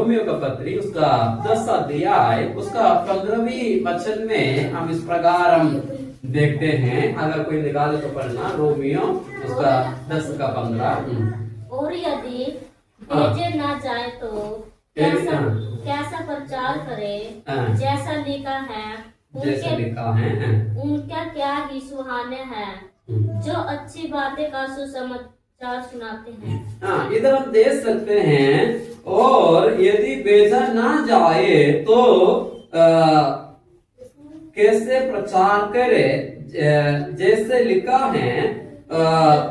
Romeo का पत्री उसका 10 अध्याय उसका 15वीं वचन में हम इस प्रकार हम देखते हैं। अगर कोई निकाले तो पढ़ना, रोमियो उसका 10 का 15। और यदि भेजे ना जाए तो कैसा प्रचार करे, जैसा लिखा है उनका क्या ही सुहाने हैं जो अच्छी बातें का सुसमाचार सुनाते हैं। हाँ, इधर हम देख सकते हैं। और यदि भेजा ना जाए तो कैसे प्रचार करे, जैसे लिखा है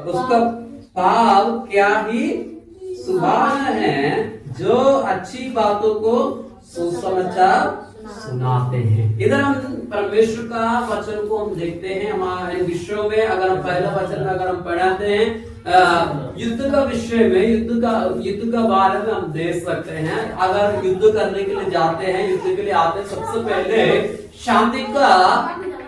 उसका भाव क्या ही सुभान है जो अच्छी बातों को सुसमाचार सुनाते हैं। इधर हम परमेश्वर का वचन को हम देखते हैं। हमारे विषयों में अगर हम पहला वचन में अगर हम पढ़ाते हैं युद्ध का विषय में, युद्ध का बारे में हम देख सकते हैं। अगर युद्ध करने के लिए जाते हैं, युद्ध के लिए आते हैं, सबसे पहले शांति का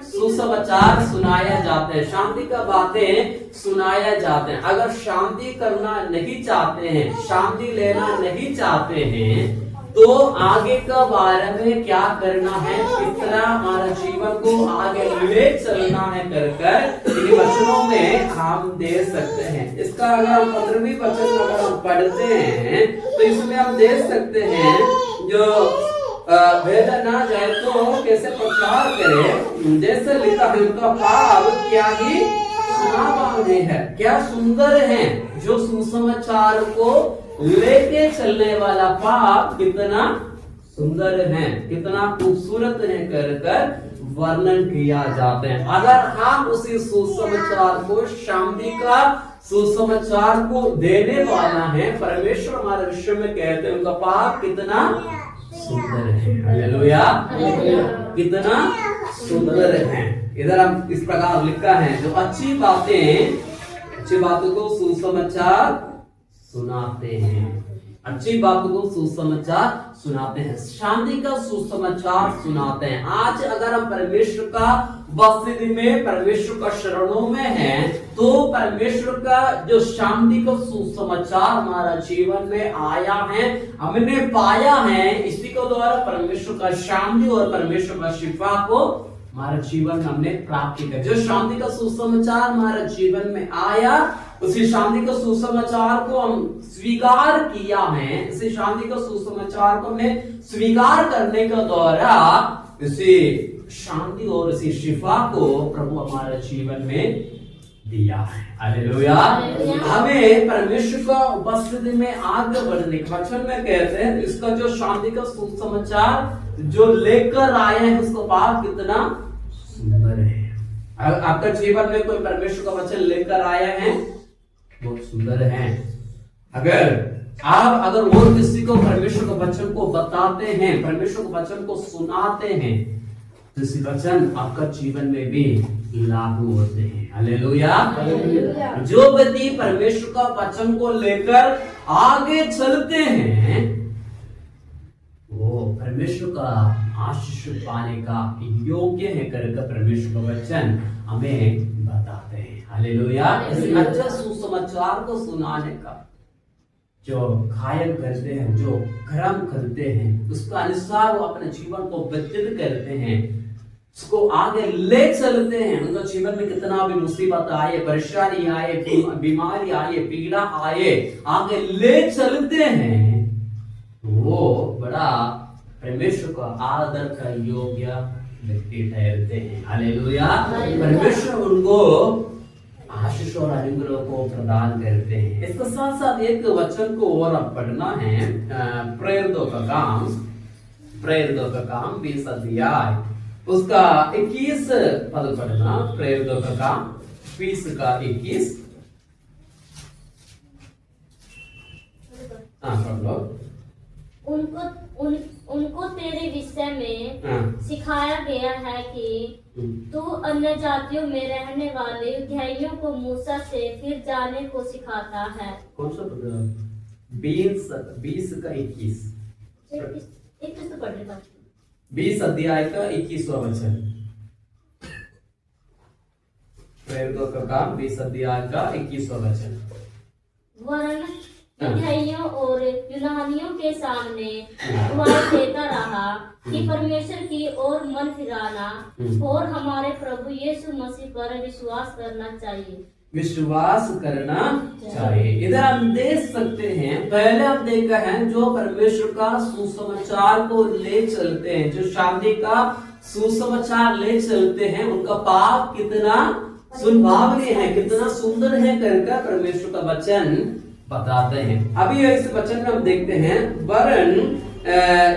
सुसमाचार सुनाया जाता है, शांति का बातें सुनाया जाते हैं। अगर शांति करना नहीं चाहते हैं, शांति लेना नहीं चाहते हैं, तो आगे का बारे में क्या करना है, किस तरह हमारा जीवन को आगे ले चलना है कर इन वचनों में हम देख सकते हैं। इसका अगर हम 15वीं वचन अगर हम पढ़ते हैं तो इसमें हम देख सकते हैं जो भेजा ना जाए तो कैसे प्रचार करे, जैसे लिखा है उनका भाव क्या ही सुहावने है, क्या सुंदर है जो सुसमाचार को लेके चलने वाला पाप कितना सुंदर है, कितना खूबसूरत है कर वर्णन किया जाते हैं। अगर हम उसी सुसमाचार को, शांति का सुसमाचार को देने वाला है, परमेश्वर हमारे विषय में कहते हैं उनका पाप कितना सुंदर है। हालेलुया, कितना सुंदर है। इधर हम इस प्रकार लिखा है जो अच्छी बातों को सुसमाचार सुनाते हैं, अच्छी बातों को सुसमाचार सुनाते हैं, शांति का सुसमाचार सुनाते हैं। आज अगर हम परमेश्वर का उपस्थिति में, परमेश्वर का शरणों में हैं, तो परमेश्वर का जो शांति का सुसमाचार हमारा जीवन में आया है, हमने पाया है, इसी को द्वारा परमेश्वर का शांति और परमेश्वर का शिफा को हमारे जीवन में हमने प्राप्त किया। जो शांति का सुसमाचार हमारे जीवन में आया, उसी शांति का सुसमाचार को हम स्वीकार किया है, इसी शांति का सुसमाचार को हमने स्वीकार करने के द्वारा इसी शांति और इसी शिफा को प्रभु हमारे जीवन में दिया है। हालेलुया। हमें परमेश्वर का उपस्थिति में आगे बढ़ने के वचन में कहते हैं इसका जो शांति का सुसमाचार जो लेकर आए हैं उसका पाप कितना सुंदर है। आपका जीवन में कोई परमेश्वर का वचन लेकर आया है, बहुत सुंदर है। अगर और किसी को परमेश्वर के वचन को बताते हैं, परमेश्वर के वचन को सुनाते हैं, तो इसी वचन आपका जीवन में भी लागू होते हैं। हालेलुया। जो व्यक्ति परमेश्वर का वचन को लेकर आगे चलते हैं वो परमेश्वर का आशीष पाने का योग्य है करके परमेश्वर का वचन हमें बताते हैं। हालेलुया। इस अच्छे सुसमाचार को सुनाने का जो कायम करते हैं, जो कर्म करते हैं, उसका अनुसार वो अपने जीवन को व्यतीत करते हैं, उसको आगे ले चलते हैं। उनका जीवन में कितना भी मुसीबत आए, परेशानी आए, बीमारी आए, पीड़ा आए, आगे ले चलते हैं, वो बड़ा परमेश्वर का आदर का योग्य व्यक्ति ठहरते हैं। हालेलुया। परमेश्वर उनको आशीष और अनुग्रह को प्रदान करते हैं। इसके साथ साथ एक वचन को और अब पढ़ना है, प्रेरितों का काम 20 अध्याय उसका 21 पद पढ़ना। प्रेरितों का काम 20 का 21। पढ़ लो। उनको तेरे विषय में सिखाया गया है कि तू अन्य जातियों में रहने वाले युद्धाइयों को मूसा से फिर जाने को सिखाता है। कौन सा 20 का 21 तो पढ़ने 20 अध्याय का 21वां वचन। प्रेरितों का काम 20 अध्याय का 21वां वचन। यहूदियों और यूनानियों के सामने गवाही देता रहा कि परमेश्वर की ओर मन फिराना और हमारे प्रभु यीशु मसीह पर विश्वास करना चाहिए। विश्वास करना चाहिए। इधर हम देख सकते हैं, पहले हम देखा है जो परमेश्वर का सुसमाचार को ले चलते हैं, जो शांति का सुसमाचार ले चलते हैं, उनका पाप कितना सुलभावनीय है, कितना सुंदर है करके परमेश्वर का वचन बताते हैं। अभी इस वचन में हम देखते हैं, वरन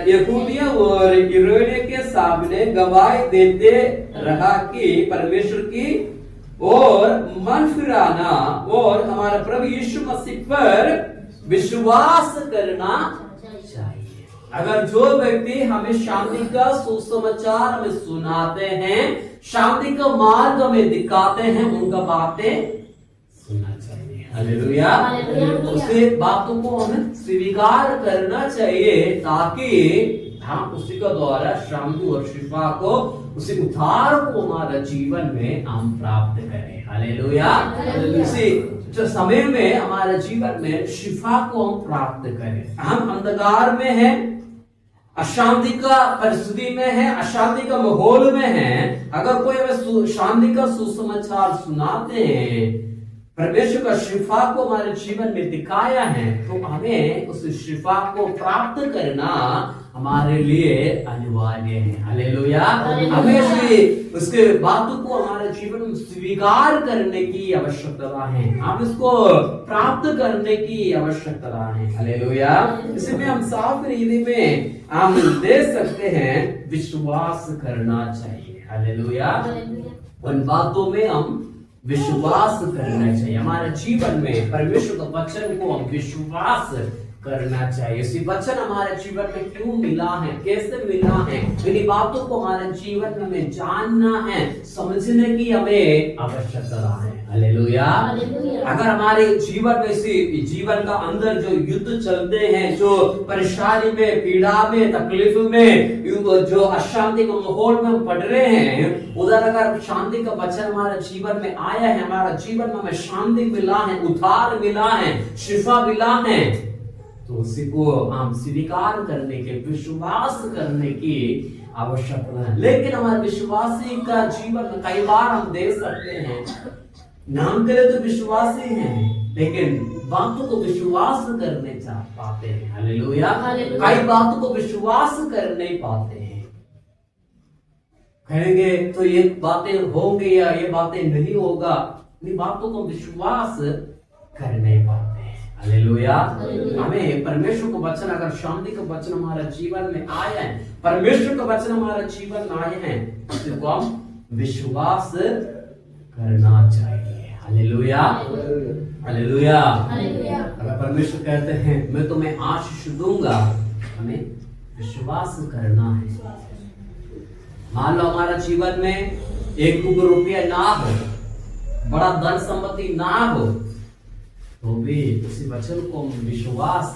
यहूदियों और यूनानियों के सामने गवाही देते रहा कि परमेश्वर की और मन फिराना और हमारा प्रभु यीशु मसीह पर विश्वास करना चाहिए। अगर जो व्यक्ति हमें शांति का सुसमाचार हमें सुनाते हैं, शांति का मार्ग हमें दिखाते हैं, उनका बातें सुनना चाहिए। हालेलुया। उसके बातों को हमें स्वीकार करना चाहिए ताकि हम उसी का द्वारा शांति और शिफा को, उसी उद्धार को हमारे जीवन में हम प्राप्त करें। हालेलुया। उसी जो समय में हमारे जीवन में शिफा को हम प्राप्त करें। हम अंधकार में हैं, अशांति का परिस्थिति में है, अशांति का माहौल में है, अगर कोई हमें शांति का सुसमाचार सुनाते हैं, परमेश्वर का शिफा को हमारे जीवन में दिखाया है, तो हमें उस शिफा को प्राप्त करना हमारे लिए अनिवार्य है। हालेलुया। हमें उसके बातों को हमारे जीवन में स्वीकार करने की आवश्यकता है, हम इसको प्राप्त करने की आवश्यकता है। हालेलुया। इसमें हम साफ हिंदी में हम देख सकते हैं, विश्वास करना चाहिए। हालेलुया। उन बातों में हम विश्वास करना चाहिए। हमारे जीवन में परमेश्वर का वचन को हम विश्वास करना चाहिए। इसी वचन हमारे जीवन में क्यों मिला है, कैसे मिला है, इन बातों को हमारे जीवन में हमें जानना है, समझने की हमें आवश्यकता है। हालेलुया। अगर हमारे जीवन में इसी जीवन का अंदर जो युद्ध चलते हैं, जो परेशानी में, पीड़ा में, तकलीफ में, जो अशांति के माहौल में हम पड़ रहे हैं, उधर अगर शांति का वचन हमारे जीवन में आया है, हमारा जीवन में हमें शांति मिला है, उद्धार मिला है, शिफा मिला है, तो उसी को हम स्वीकार करने के, विश्वास करने की आवश्यकता है। लेकिन हमारे विश्वासी का जीवन में कई बार हम देख सकते हैं, नाम करे तो विश्वासी हैं, लेकिन बातों को विश्वास करने चाह पाते हैं। हालेलुया। कई बातों को विश्वास कर नहीं पाते हैं, कहेंगे तो ये बातें होंगे या ये बातें नहीं होगा, इन बातों को विश्वास कर नहीं पाते। हालेलुया। हमें परमेश्वर का वचन, अगर शांति का वचन हमारा जीवन में आया है, परमेश्वर का वचन हमारा जीवन में आए हैं, उसको हम विश्वास करना चाहिए। हालेलुया। हालेलुया। अगर परमेश्वर कहते हैं मैं तुम्हें आशीष दूंगा, हमें विश्वास करना है। मान लो हमारा जीवन में 1 रुपया ना हो, बड़ा धन संपत्ति ना हो, तो भी उसी वचन को विश्वास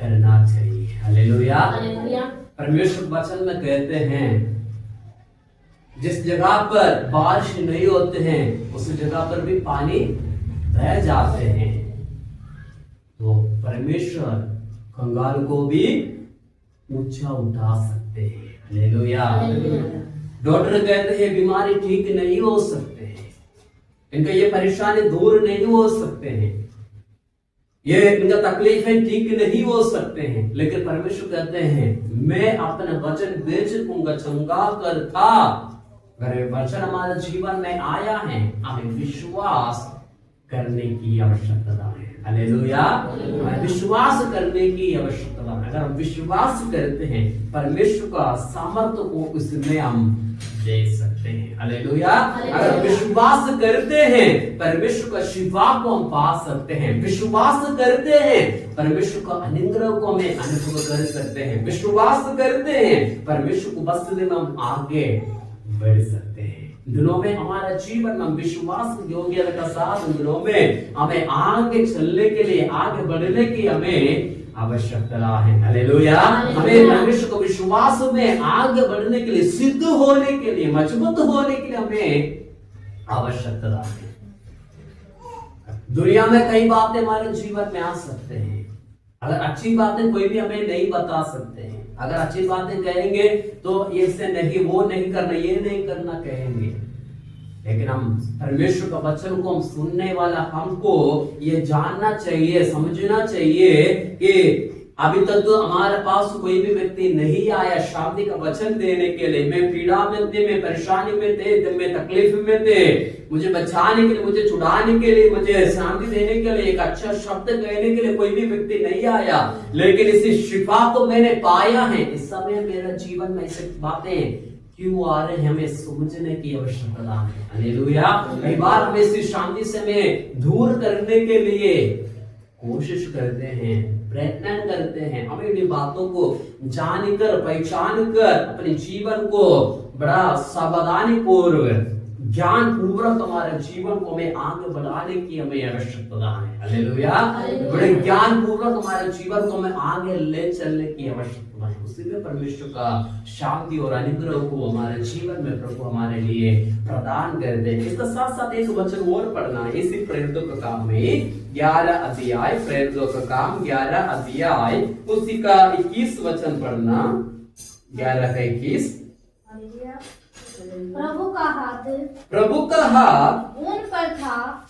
करना चाहिए। हालेलुया। परमेश्वर वचन में कहते हैं, जिस जगह पर बारिश नहीं होते हैं, उस जगह पर भी पानी बह जाते हैं। तो परमेश्वर कंगाल को भी ऊंचा उठा सकते हैं। हालेलुया। डॉक्टर कहते हैं बीमारी ठीक नहीं हो सकते हैं, इनका ये परेशानी दूर नहीं हो सकते हैं, ये इनका तकलीफें ठीक नहीं हो सकते हैं, लेकिन परमेश्वर कहते हैं मैं अपना वचन बेच दूंगा, चंगा कर था। अगर वचन हमारे जीवन में आया है, हमें विश्वास करने की आवश्यकता है। हालेलुया। हमें विश्वास करने की आवश्यकता है। अगर हम विश्वास करते हैं, परमेश्वर का सामर्थ्य को उसमें हम देख सकते हैं। हालेलुया। अगर विश्वास करते हैं, परमेश्वर का शिफा को हम पा सकते हैं। विश्वास करते हैं, परमेश्वर का अनुग्रह को हमें अनुभव कर सकते हैं। विश्वास करते हैं, परमेश्वर को बसने में हम आगे बढ़ सकते हैं। दिनों में हमारा जीवन में विश्वास योग्यता का साथ, दिनों में हमें आगे चलने के लिए, आगे बढ़ने की हमें आवश्यकता है। हालेलुया। हमें परमेश्वर को विश्वास में आगे बढ़ने के लिए, सिद्ध होने के लिए, मजबूत होने के लिए हमें आवश्यकता है। दुनिया में कई बातें हमारे जीवन में आ सकते हैं, अगर अच्छी बातें कोई भी हमें नहीं बता सकते हैं, अगर अच्छी बातें कहेंगे तो इससे नहीं, वो नहीं करना, ये नहीं करना कहेंगे, लेकिन हम परमेश्वर का वचन को हम सुनने वाला हमको ये जानना चाहिए, समझना चाहिए कि अभी तक तो हमारे पास कोई भी व्यक्ति नहीं आया शांति का वचन देने के लिए। मैं पीड़ा में थे, मैं परेशानी में थे, मैं तकलीफ में थे, मुझे बचाने के लिए, मुझे छुड़ाने के लिए, मुझे शांति देने के लिए, एक अच्छा शब्द कहने के लिए कोई भी व्यक्ति नहीं आया, लेकिन इसी शिफा को मैंने पाया है। इस समय मेरा जीवन में ऐसी बातें क्यों आ रहे हैं, हमें समझने की आवश्यकता है। हालेलुया। कई बार हमें इसी शांति से हमें दूर करने के लिए कोशिश करते हैं, प्रयत्न करते हैं। हमें इन बातों को जानकर, पहचान कर अपने जीवन को बड़ा सावधानी पूर्वक, ज्ञान पूर्वक हमारे जीवन को हमें आगे बढ़ाने की हमें आवश्यकता है। हालेलुया। बड़े ज्ञान पूर्वक हमारे जीवन को हमें आगे ले चलने की आवश्यकता है। उसी में परमेश्वर का शांति और अनुग्रह को हमारे जीवन में प्रभु हमारे लिए प्रदान करते हैं। इसके साथ साथ एक वचन और पढ़ना है इसी प्रेरितों का काम में 11 अध्याय, प्रेरितों का काम 11 अध्याय, उसी का 21 वचन पढ़ना, 11 का 21। प्रभु का हाथ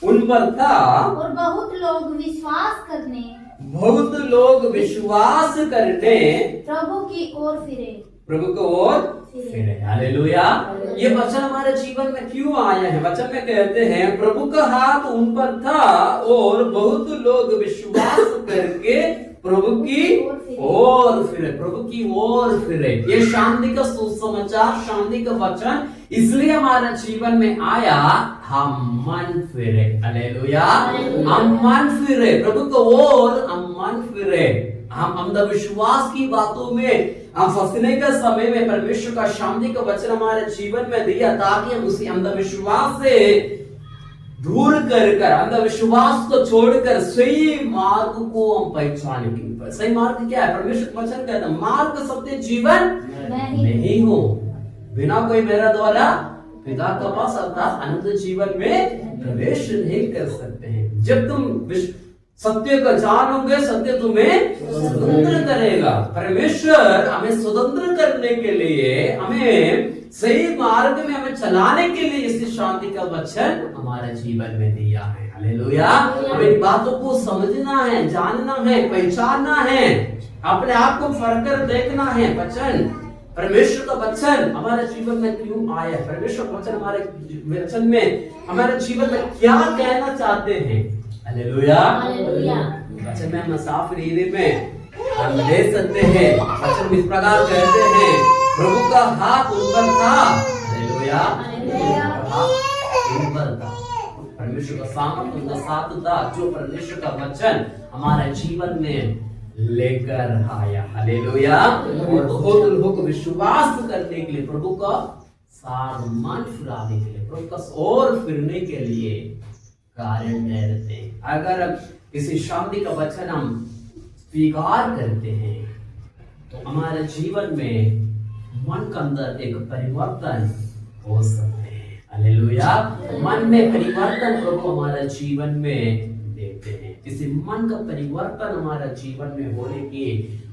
उन पर था और बहुत लोग विश्वास करने प्रभु की ओर फिरे। हालेलुया। ये वचन हमारे जीवन में क्यों आया है? वचन में कहते हैं प्रभु का हाथ उन पर था और बहुत लोग विश्वास करके प्रभु की ओर फिरे, प्रभु की ओर फिरे। ये शांति का सुसमाचार, शांति का वचन इसलिए हमारे जीवन में आया, हम मन फिरे। हालेलुया। हम मन फिरे, प्रभु को ओर हम मन फिरे। हम अंधविश्वास की बातों में हम फंसने के समय में परमेश्वर का शांति का वचन हमारे जीवन में दिया, ताकि हम उसी अंधविश्वास से दूर कर अंधविश्वास को छोड़कर सही मार्ग को हम पहचाने। सही मार्ग क्या है? परमेश्वर वचन कहता है मार्ग सत्य जीवन नहीं हो, बिना कोई मेरा द्वारा पिता के पास अर्थात अनंत जीवन में प्रवेश नहीं कर सकते हैं। जब तुम सत्य को जानोगे, सत्य तुम्हें स्वतंत्र करेगा। परमेश्वर हमें स्वतंत्र करने के लिए, हमें सही मार्ग में हमें चलाने के लिए इस शांति का वचन हमारे जीवन में दिया है। हालेलुया। हमें इन बातों को समझना है, जानना है, पहचानना है, अपने आप को फर्क कर देखना है। वचन, परमेश्वर का वचन हमारे जीवन में क्यों आया है? परमेश्वर का वचन हमारे वचन में हमारे जीवन में क्या कहना चाहते हैं? हालेलुया। वचन में हम साफ हिंदी में हम ले सकते हैं। वचन इस प्रकार कहते हैं प्रभु का हाथ उन पर था। हालेलुया। उन पर था, परमेश्वर का सामर्थ उनका साथ था, जो परमेश्वर का वचन हमारे जीवन में लेकर आया। हालेलुया। और बहुत लोग विश्वास करने के लिए, प्रभु का साथ मन फिराने के लिए, प्रभु का और फिरने के लिए कारण ठहरते हैं। अगर किसी शांति का वचन हम स्वीकार करते हैं तो हमारे जीवन में मन के अंदर एक परिवर्तन हो सकते हैं। हालेलुया। मन में परिवर्तन प्रभु हमारे जीवन में देते हैं। इसी मन का परिवर्तन हमारा जीवन में होने की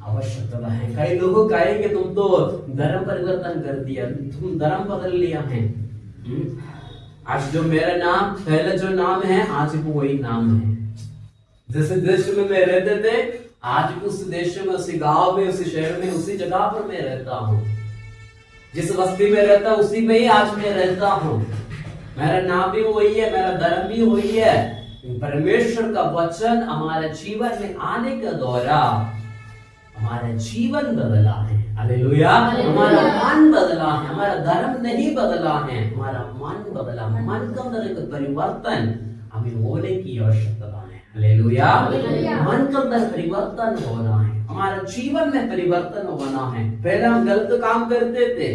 आवश्यकता है। कई लोग कहेंगे तुम तो धर्म परिवर्तन कर दिया, तुम धर्म बदल लिया है। आज जो मेरा नाम, पहले जो नाम है आज भी वही नाम है। जैसे देश में मैं रहते थे, आज भी उस देश में, उसी गांव में, उसी शहर में, उसी जगह पर मैं रहता हूँ। जिस बस्ती में रहता उसी में ही आज मैं रहता हूँ। मेरा नाम भी वही है, मेरा धर्म भी वही है। परमेश्वर का वचन हमारे जीवन में आने के द्वारा हमारा जीवन बदला है। हालेलुया। हमारा मन बदला है, हमारा धर्म नहीं बदला है, हमारा मन बदला। मन के अंदर एक परिवर्तन हमें होने की आवश्यकता है। हालेलुया। मन के अंदर परिवर्तन होना है, हमारा जीवन में परिवर्तन होना है। पहले हम गलत काम करते थे,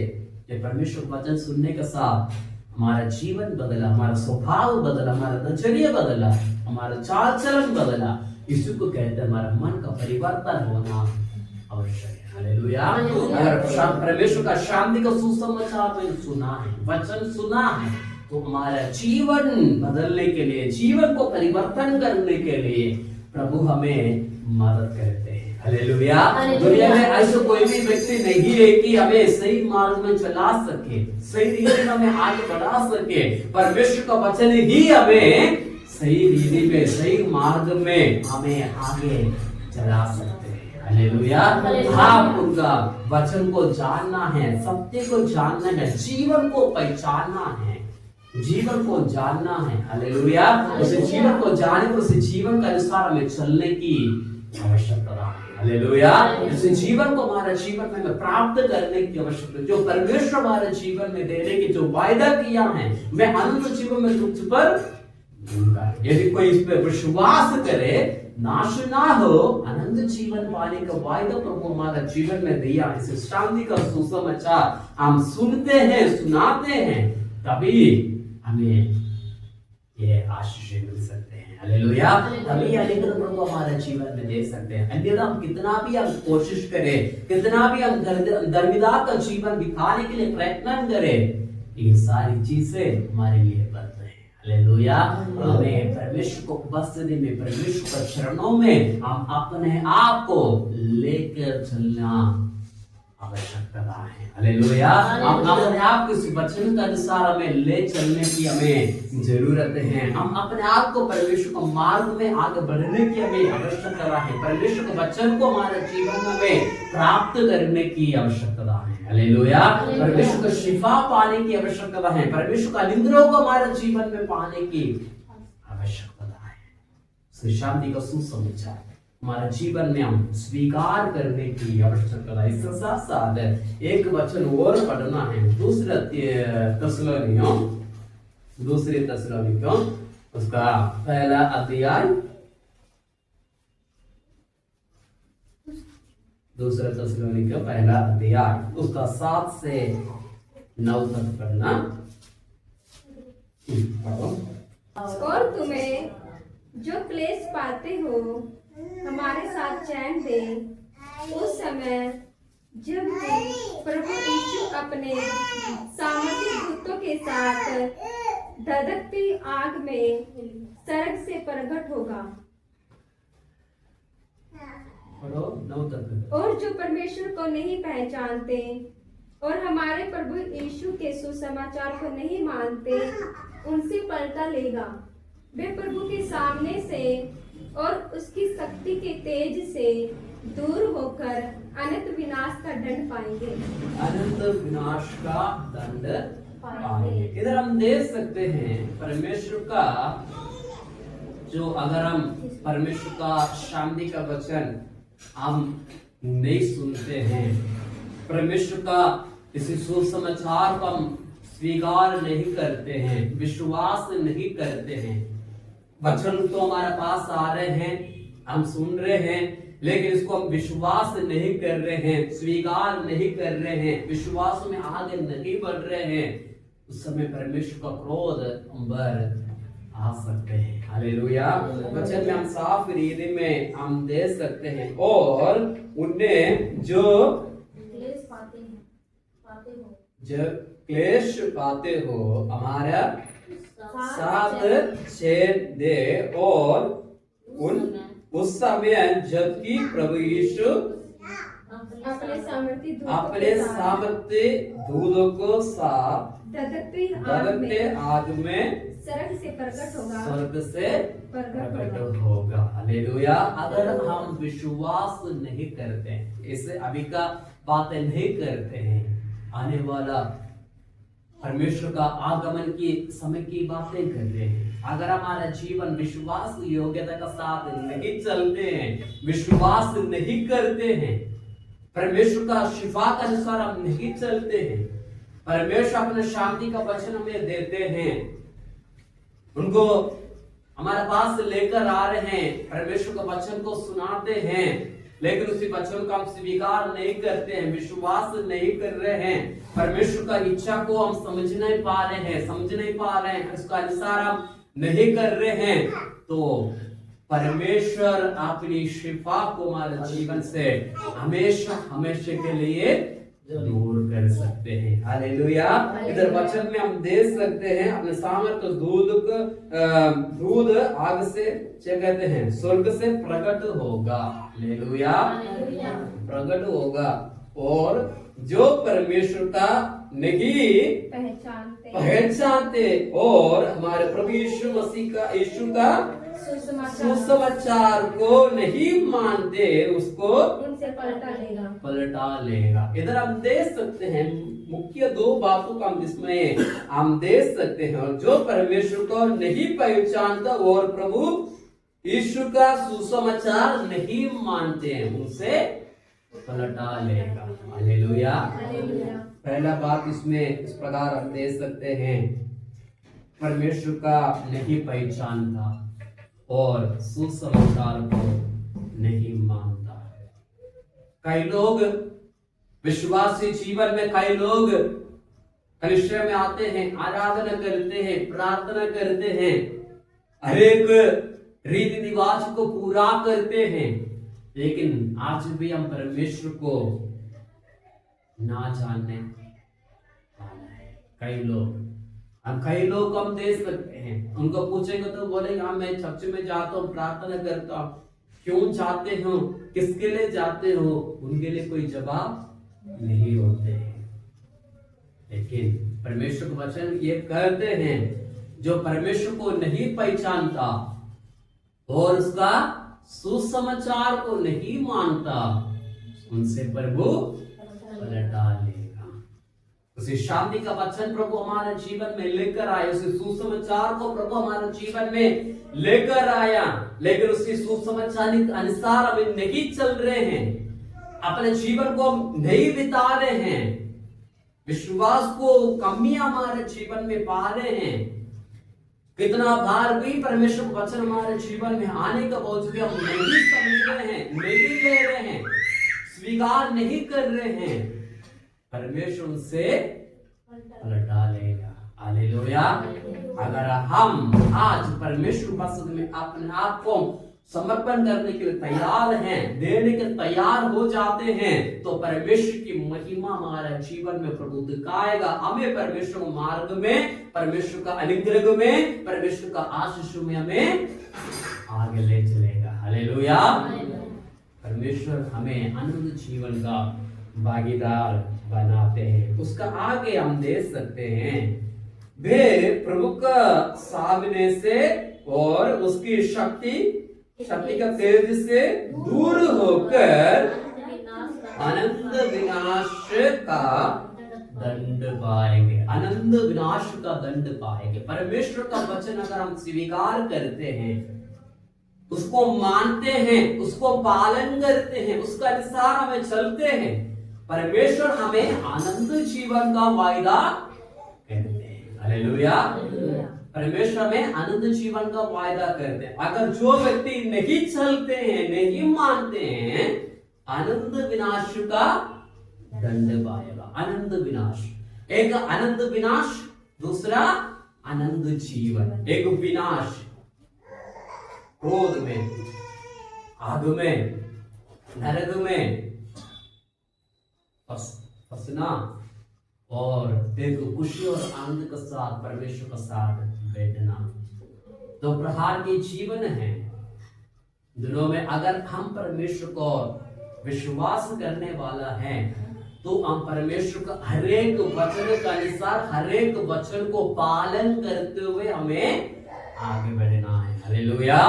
ये परमेश्वर वचन सुनने के साथ हमारा जीवन बदला, हमारा स्वभाव बदला, हमारा नजरिया बदला, हमारा चाल चलन बदला। इसी को कहते हैं हमारा मन का परिवर्तन होना आवश्यक है। हालेलुया। अगर परमेश्वर का शांति का सुसमाचार में सुना है, वचन सुना है, तो हमारा जीवन बदलने के लिए, जीवन को परिवर्तन करने के लिए प्रभु हमें मदद करते हैं। हालेलुया। हालेलुया। दुनिया में ऐसा कोई भी व्यक्ति नहीं है कि हमें सही मार्ग में चला सके, सही रीति में हमें आगे बढ़ा सके। परमेश्वर का वचन ही हमें सही रीति में, सही मार्ग में हमें आगे चला सकते हैं। हालेलुया। आप उनका वचन को जानना है, सत्य को जानना है, जीवन को पहचानना है, जीवन को जानना है। हालेलुया। उस जीवन को जाने, उस जीवन के अनुसार हमें चलने की आवश्यकता है। हालेलुया। इस जीवन को हमारे जीवन में प्राप्त करने की आवश्यकता, जो परमेश्वर हमारे जीवन में देने की जो वायदा किया है, मैं अनंत जीवन में तुझ पर दूंगा। यदि कोई इस पर विश्वास करे, नाश ना हो, अनंत जीवन पाने का वायदा प्रभु हमारा जीवन में दिया। इस शांति का सुसमाचार हम सुनते हैं, सुनाते हैं, तभी हमें ये आशीष मिल सकते हैं। हालेलुया। तभी अनुग्रह प्रभु हमारे जीवन में दे सकते हैं। अन्यथा हम कितना भी हम कोशिश करें, कितना भी हम धर्मिता का जीवन दिखाने के लिए प्रयत्न करें, ये सारी चीजें हमारे लिए बंद है। हालेलुया। हमें परमेश्वर को उपस्थिति में, परमेश्वर के चरणों में हम अपने आप को लेकर चलना आवश्यकता है। हालेलुया। हम अपने आप को इस वचन के अनुसार हमें ले चलने की हमें जरूरत है। हम अपने आप को परमेश्वर के मार्ग में आगे बढ़ने की हमें आवश्यकता है। परमेश्वर के वचन को हमारे जीवन में प्राप्त करने की आवश्यकता है। हालेलुया। परमेश्वर का शिफा पाने की आवश्यकता है। परमेश्वर का अनुग्रह को हमारे जीवन में पाने की आवश्यकता है। शांति का सुसमाचार हमारे जीवन में हम स्वीकार करने की आवश्यकता है। इसके साथ साथ एक वचन और पढ़ना है, दूसरे तस्सलोनिकियों उसका पहला अध्याय, दूसरा तस्सलोनिकियों पहला अध्याय उसका 7 से 9 तक पढ़ना। और तुम्हें जो क्लेश पाते हो हमारे साथ चैन दे। उस समय जब प्रभु यीशु अपने सामर्थी दूतों के साथ धधकती आग में स्वर्ग से प्रकट होगा। और जो परमेश्वर को नहीं पहचानते और हमारे प्रभु यीशु के सुसमाचार को नहीं मानते, उनसे पलटा लेगा। वे प्रभु के सामने से और उसकी शक्ति के तेज से दूर होकर अनंत विनाश का दंड पाएंगे। अनंत विनाश का दंड पाएंगे। इधर हम देख सकते हैं परमेश्वर का जो, अगर हम परमेश्वर का शांति का वचन हम नहीं सुनते हैं, परमेश्वर का इस सुसमाचार को हम स्वीकार नहीं करते हैं, विश्वास नहीं करते हैं, वचन तो हमारे पास आ रहे हैं, हम सुन रहे हैं, लेकिन इसको हम विश्वास नहीं कर रहे हैं, स्वीकार नहीं कर रहे हैं, विश्वास में आगे नहीं बढ़ रहे हैं, उस समय परमेश्वर का क्रोध हम पर आ सकते हैं। हालेलुया। वचन में हम साफ रीति में हम देख सकते हैं। और उन्हें जो क्लेश पाते हो हमारा साथ छेद दे। और उस समय जबकि प्रभु यीशु अपने सामर्थ्य दूतों को साथ धधकते आग में स्वर्ग से प्रकट होगा। हालेलुया। अगर हम विश्वास नहीं करते हैं, इसे अभी का बातें नहीं करते हैं, आने वाला परमेश्वर का आगमन की समय की बातें कर रहे हैं, अगर हमारा जीवन विश्वास योग्यता का साथ नहीं चलते हैं, विश्वास नहीं करते हैं, परमेश्वर का शिफा के अनुसार हम नहीं चलते हैं, परमेश्वर अपने शांति का वचन हमें देते हैं, उनको हमारे पास लेकर आ रहे हैं, परमेश्वर का वचन को सुनाते हैं, लेकिन उसी वचन को हम स्वीकार नहीं करते हैं, विश्वास नहीं कर रहे हैं, परमेश्वर का इच्छा को हम समझ नहीं पा रहे हैं, उसका अनुसार हम नहीं कर रहे हैं, तो परमेश्वर अपनी शिफा को हमारे जीवन से हमेशा के लिए दूर कर सकते हैं। हालेलुया। इधर वचन में हम देख सकते हैं अपने सामने तो दूध आग से क्या कहते हैं, स्वर्ग से प्रकट होगा। हालेलुया, प्रकट होगा। और जो परमेश्वर का नहीं पहचानते और हमारे प्रभु यीशु मसीह का सुसमाचार को नहीं मानते, उसको उनसे पलटा लेगा। इधर हम देख सकते हैं मुख्य दो बातों का हम इसमें हम देख सकते हैं। और जो परमेश्वर को नहीं पहचानता और प्रभु यीशु का सुसमाचार नहीं मानते हैं, उनसे पलटा लेगा। हालेलुया। पहला बात इसमें इस प्रकार हम देख सकते हैं, परमेश्वर का नहीं पहचानता और सुसमाचार को नहीं मानता है। कई लोग विश्वासी जीवन में, कई लोग कलीसिया में आते हैं, आराधना करते हैं, प्रार्थना करते हैं, हर एक रीति रिवाज को पूरा करते हैं, लेकिन आज भी हम परमेश्वर को ना जानने वाला है। कई लोग हम देख सकते हैं, उनको पूछेंगे तो बोलेंगे हाँ मैं चर्च में जाता हूँ, प्रार्थना करता हूँ। क्यों जाते हो, किसके लिए जाते हो, उनके लिए कोई जवाब नहीं होते हैं। लेकिन परमेश्वर का वचन ये कहते हैं, जो परमेश्वर को नहीं पहचानता और उसका सुसमाचार को नहीं मानता, उनसे प्रभु पलटा लेगा। उसी शांति का वचन प्रभु हमारे जीवन में लेकर आए, उसी सुसमाचार को प्रभु हमारे जीवन में लेकर आया, लेकिन उसकी सुसमाचार के अनुसार हम नहीं चल रहे हैं, अपने जीवन को नहीं बिता रहे हैं, विश्वास को कमियां हमारे जीवन में पा रहे हैं। कितना बार भी परमेश्वर वचन हमारे जीवन में आने का बावजूद भी हम नहीं समझ रहे हैं, नहीं ले रहे हैं, स्वीकार नहीं कर रहे हैं, परमेश्वर उनसे पलटा लेगा। हालेलुया। अगर हम आज परमेश्वर वचन में अपने आप को समर्पण करने के लिए तैयार हैं, देने के तैयार हो जाते हैं, तो परमेश्वर की महिमा हमारे जीवन में प्रभु दिखाएगा। हमें परमेश्वर के मार्ग में, परमेश्वर का अनुग्रह में, परमेश्वर का आशीष में हमें आगे ले चलेगा। हालेलुया। परमेश्वर हमें अनंत जीवन का भागीदार बनाते हैं। उसका आगे हम देख सकते हैं, वे प्रभु का सामने से और उसकी शक्ति का तेज से दूर होकर अनंत विनाश का दंड पाएंगे। अनंत विनाश का दंड पाएंगे। परमेश्वर का वचन अगर हम स्वीकार करते हैं, उसको मानते हैं, उसको पालन करते हैं, उसका अनुसार हमें चलते हैं, परमेश्वर हमें आनंद जीवन का वायदा करते हैं। हालेलुया। परमेश्वर में आनंद जीवन का वायदा करते हैं। अगर जो व्यक्ति नहीं चलते हैं, नहीं मानते हैं, आनंद विनाश का दंड पाएगा। आनंद विनाश, एक आनंद विनाश, दूसरा आनंद जीवन। एक विनाश क्रोध में, आग में, नरक में फंसना, और एक खुशी और आनंद के साथ परमेश्वर के साथ बैठना। तो प्रहार के जीवन है दिनों में। अगर हम परमेश्वर को विश्वास करने वाला है, तो हम परमेश्वर का हर एक वचन के अनुसार, हर एक वचन को पालन करते हुए हमें आगे बढ़ना है। हालेलुया।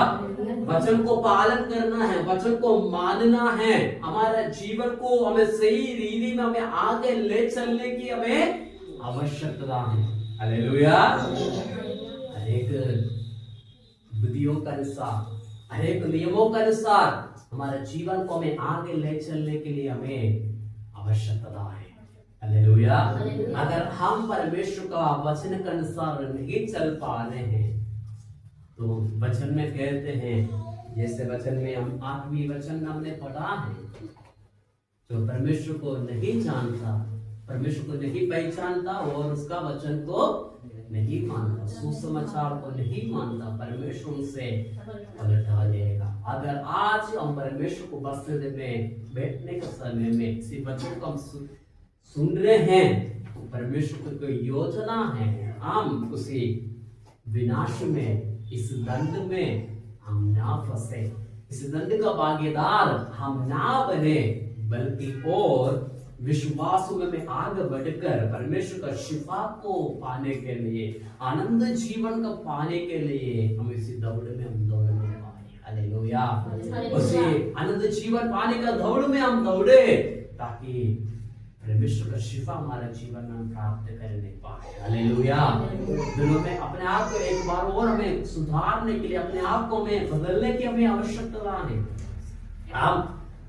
वचन को पालन करना है, वचन को मानना है। हमारा जीवन को हमें सही रीति में हमें आगे ले चलने की हमें आवश्यकता है। हालेलुया। हर एक विधियों के अनुसार, हर एक नियमों के अनुसार हमारे जीवन को हमें आगे ले चलने के लिए हमें आवश्यकता है। हालेलुया। अगर हम परमेश्वर का वचन के अनुसार नहीं चल पा रहे हैं, तो वचन में कहते हैं, जैसे वचन में हम आठवीं वचन हमने पढ़ा है, जो परमेश्वर को नहीं जानता, परमेश्वर को नहीं पहचानता और उसका वचन को नहीं मानता, सुसमाचार को नहीं मानता, परमेश्वर उनसे पलटा लेगा। अगर आज हम परमेश्वर को वचन में बैठने के समय में इसी वचन को हम सुन रहे हैं, परमेश्वर की कोई योजना है, हम उसी विनाश में, इस दंड में हम ना फंसे, इस दंड का भागीदार हम ना बने, बल्कि और विश्वास में आगे बढ़कर परमेश्वर का शिफा को पाने के लिए, आनंद जीवन को पाने के लिए हम इसी दौड़ में हम दौड़ने पाए। हालेलुया। उसी आनंद जीवन पाने का दौड़ में हम दौड़े, ताकि परमेश्वर का शिफा हमारे जीवन में हम प्राप्त करने पाए। हालेलुया। दिलों में अपने आप को एक बार और हमें सुधारने के लिए, अपने आप को हमें बदलने की हमें आवश्यकता है। हम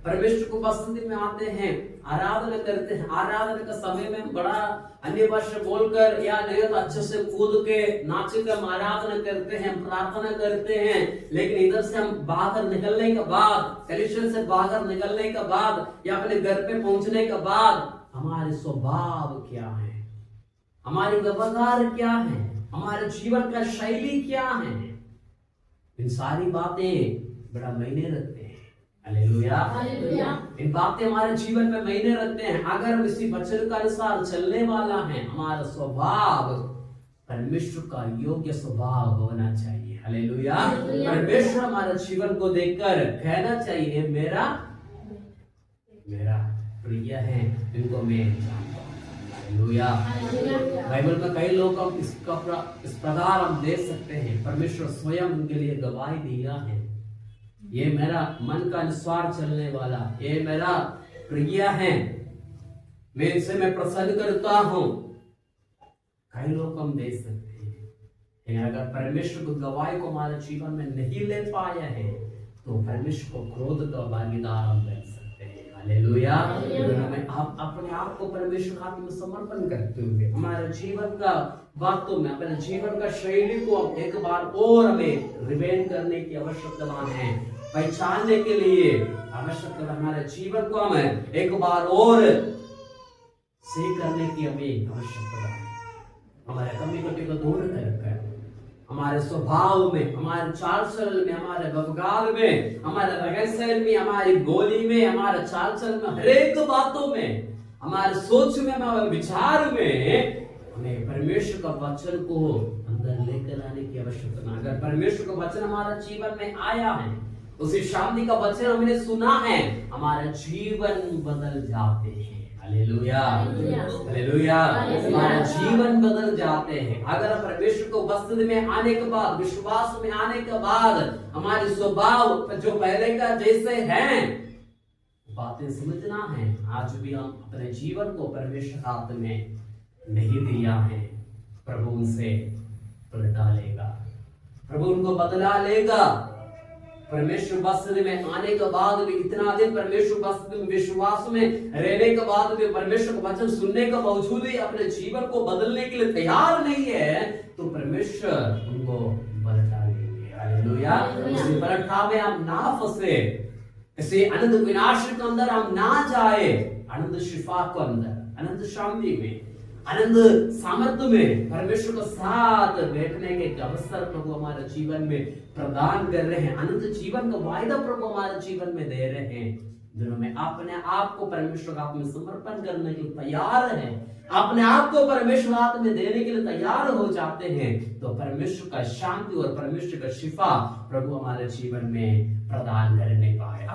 परमेश्वर को उपस्थिति में आते हैं, आराधना करते हैं, आराधना का समय में बड़ा अन्य भाषा बोलकर या नहीं तो अच्छे से कूद के नाच कर हम आराधना करते हैं, प्रार्थना करते हैं, लेकिन इधर से हम बाहर निकलने के बाद, कलीसिया से बाहर निकलने के बाद या अपने घर पे पहुंचने के बाद हमारे स्वभाव क्या है, हमारे व्यवहार क्या है, हमारे जीवन का शैली क्या है, इन सारी बातें बड़ा मायने रखते हैं। हालेलुया। इन बातें हमारे जीवन में मायने रखते हैं। अगर हम इसी वचन का अनुसार चलने वाला है, हमारा स्वभाव परमेश्वर का योग्य स्वभाव होना चाहिए। हालेलुया। परमेश्वर हमारे जीवन को देखकर कहना चाहिए, मेरा प्रिय है, इनको मैं जानता हूं। हालेलुया। बाइबल में कई लोग हम इस प्रकार हम देख सकते हैं, परमेश्वर स्वयं उनके लिए गवाही दिया है, ये मेरा मन का अनुसार चलने वाला, ये मेरा प्रिय है, मैं इसे मैं प्रसन्न करता हूं। कई लोग हम देख सकते हैं, अगर परमेश्वर को गवाही को हमारे जीवन में नहीं ले पाया है, तो परमेश्वर को क्रोध का भागीदार हम बन सकते हैं। हालेलुया। हमें आप अपने आप को परमेश्वर हाथ में समर्पण करते हुए हमारे जीवन का बातों में, अपने जीवन का शैली को एक बार और हमें रिवेन करने की आवश्यकता है, पहचानने के लिए आवश्यकता, हमारे जीवन को हमें एक बार और सही करने की हमें आवश्यकता है। हमारे कमी को दूर कर हमारे स्वभाव में, हमारे चाल चलन में, हमारे व्यवहार में, हमारे रहन में, हमारी बोली में, हमारे चाल चलन में, हर एक बातों में, हमारे सोच में, हमारे विचार में हमें परमेश्वर का वचन को अंदर लेकर आने की आवश्यकता है। अगर परमेश्वर का वचन हमारा जीवन में आया है, उसी शांति का वचन हमने सुना है, हमारा जीवन बदल जाते हैं। हालेलुया। हालेलुया। हमारा जीवन बदल जाते हैं। अगर परमेश्वर को वस्तु में आने के बाद, विश्वास में आने के बाद हमारे स्वभाव जो पहले का जैसे हैं, बातें समझना है। आज भी हम अपने जीवन को परमेश्वर हाथ में नहीं दिया है, प्रभु उनसे पलटा लेगा, प्रभु उनको बदला लेगा। परमेश्वर बस्ती में आने के बाद भी, इतना दिन परमेश्वर बस्ती में विश्वास में रहने के बाद भी, परमेश्वर का वचन सुनने के बावजूद ही अपने जीवन को बदलने के लिए तैयार नहीं है, तो परमेश्वर उनको पलटा लेंगे। हालेलुया। इसी पलटा में हम ना फंसे, इसे अनंत विनाश के अंदर हम ना जाए, अनंत शिफा को अंदर, अनंत शांति में, आनंद सामर्थ्य में परमेश्वर के साथ बैठने के अवसर प्रभु हमारे जीवन में प्रदान कर रहे हैं। अनंत जीवन का वायदा प्रभु हमारे जीवन में दे रहे हैं। दिनों में अपने आप को परमेश्वर हाथ में समर्पण करने के लिए तैयार है, अपने आप को परमेश्वर हाथ में देने के लिए तैयार हो जाते हैं, तो परमेश्वर का शांति और परमेश्वर का शिफा प्रभु हमारे जीवन में प्रदान करने पाए।